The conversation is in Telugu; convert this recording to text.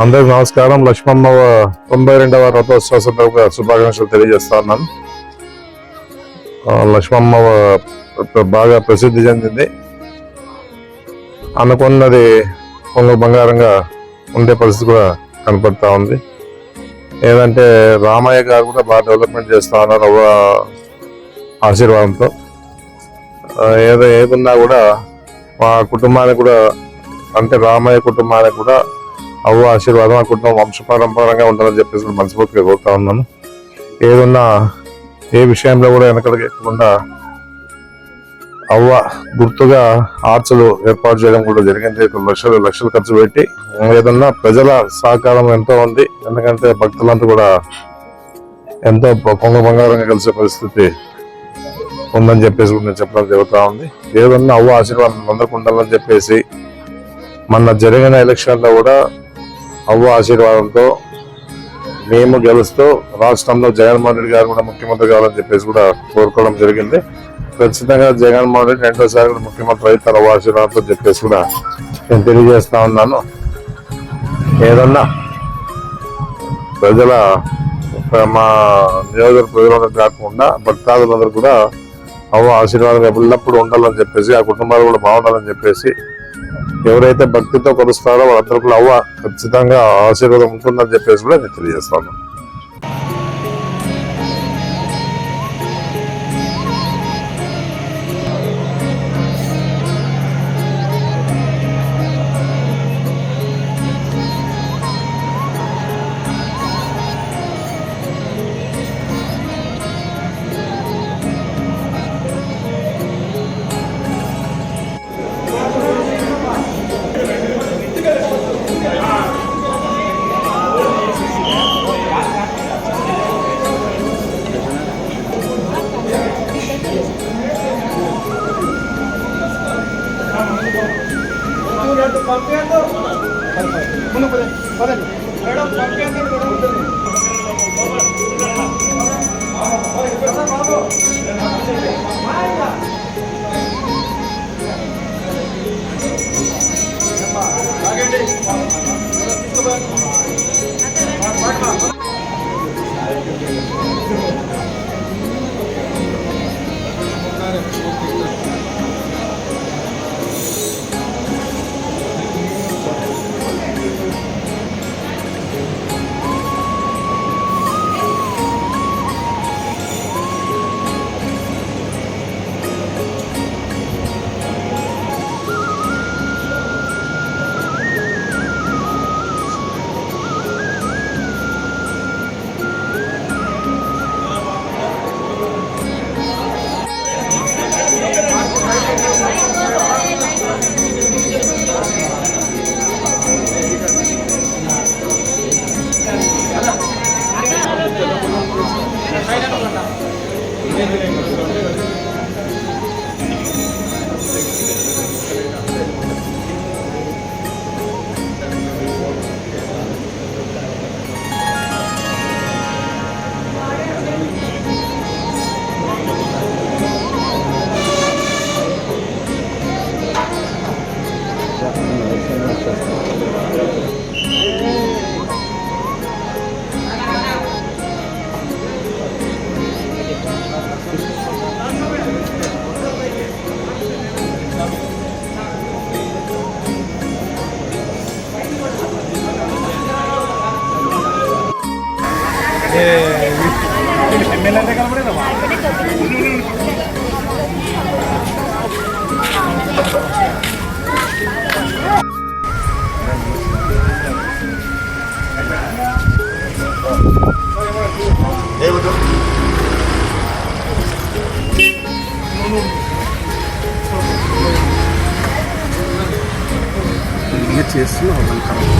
అందరికి నమస్కారం. లక్ష్మమ్మ 92వ రథోత్సవ సందర్భంగా శుభాకాంక్షలు తెలియజేస్తా ఉన్నాను. లక్ష్మమ్మ బాగా ప్రసిద్ధి చెందింది. అనుకున్నది కొంగు బంగారంగా ఉండే పరిస్థితి కూడా కనపడతా ఉంది. ఏదంటే రామయ్య గారు కూడా బాగా డెవలప్మెంట్ చేస్తా ఉన్నారు ఆశీర్వాదంతో. ఏదున్నా కూడా మా కుటుంబానికి కూడా, అంటే రామయ్య కుటుంబానికి కూడా అవ్వ ఆశీర్వాదం ఆ కుటుంబం వంశపారంపరంగా ఉండాలని చెప్పేసి మనస్ఫూర్తిగా కోరుతా ఉన్నాను. ఏదున్నా ఏ విషయంలో కూడా వెనకడకుండా అవ్వ గుర్తుగా ఆర్చలు ఏర్పాటు చేయడం కూడా జరిగింది. లక్షలు ఖర్చు పెట్టి ఏదన్నా ప్రజల సహకారం ఎంతో ఉంది. ఎందుకంటే భక్తులంతా కూడా ఎంతో పొంగ బంగారంగా కలిసే పరిస్థితి ఉందని చెప్పేసి కూడా నేను చెప్పడం జరుగుతూ ఉంది. ఏదన్నా అవ్వ ఆశీర్వాదం అందరికి ఉండాలని చెప్పేసి మొన్న జరిగిన ఎలక్షన్లో కూడా అవ్వ ఆశీర్వాదంతో మేము గెలుస్తూ రాష్ట్రంలో జగన్మోహన్ రెడ్డి గారు కూడా ముఖ్యమంత్రి కావాలని చెప్పేసి కూడా కోరుకోవడం జరిగింది. ఖచ్చితంగా జగన్మోహన్ రెడ్డి రెండోసారి కూడా ముఖ్యమంత్రి అవుతారు అవ్వ ఆశీర్వాదంతో చెప్పేసి కూడా నేను తెలియజేస్తా ఉన్నాను. ఏదన్నా మా నియోజకవర్గ ప్రజలందరూ కాకుండా భక్తాదులందరూ కూడా అవ్వ ఆశీర్వాదం ఎల్లప్పుడూ ఉండాలని చెప్పేసి, ఆ కుటుంబాలు కూడా బాగుండాలని చెప్పేసి, ఎవరైతే భక్తితో కొలుస్తారో వాళ్ళందరూ కూడా అవ్వ ఖచ్చితంగా ఆశీర్వాదం ఉంటుందని చెప్పేసి కూడా నేను తెలియజేస్తాను. చేస్తున్నాం